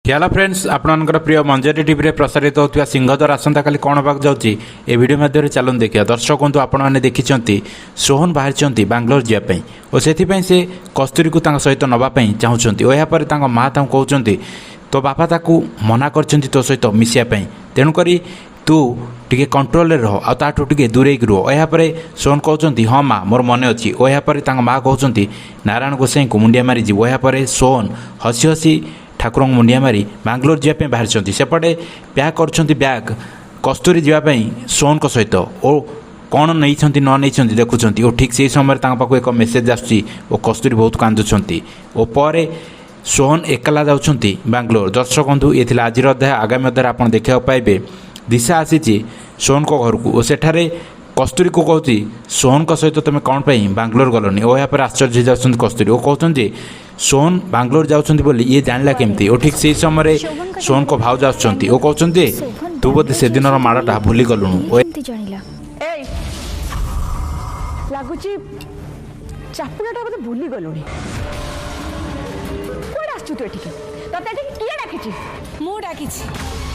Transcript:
Hello friends आपनकर प्रिय मंजरी TV प्रसारित होता सिंहदर आसंता काली कौन होगा जाऊँगी ए वीडियो मध्य चलूँ देखिए दर्शक बंधु आपने देखी सोहन बाहरी बांग्लोर जावाई और से कस्तूरी को सहित नापी चाहूँगी और यापर माँ कहते तो बापा ताकू मना कर तो सहित मिसापी तेणुक तू टे कंट्रोल रह आठू टे दूरे रुह यापर सोहन कहते हाँ माँ मोर मन अच्छी और यापर माँ कहते नारायण गोसाई को मुंडिया मारी जीव यापर सोहन हसी हसी ठाकुर मुंडिया मारी बांग्लोर जावाई बाहरी सेपटे पैक कर बैग कस्तूरी जावाई सोहन को सहित और कौन नहीं न नहीं देखुं और ठीक से समय पाक एक मेसेज आसूँ और कस्तूरी बहुत कांदुंट और पर सोहन एकला जाऊँच बांग्लोर। दर्शक बंधु ये आज अध्याय आगामी अध्याय आप देखा पाइबे दिशा आसी सोहन को घर को और सेठारे कस्तूरी को कहती सोहन को सहित तुम कौन पाई बांग्लोर गलनी और यहाँ पर आश्चर्य जाऊँ कस्तूरी और कहते सोहन बांग्लोर जाऊँच बोली ये जानला केमती और ठीक से समय सोहन को भाव आसुँच और कहते तू बोधे से दिन माड़टा भूली गलुणु लगुच चापुड़ाटा बोधे भूली गलुणी कोड आसु तू एठी तते एठी किए डाकिछि मु डाकिछि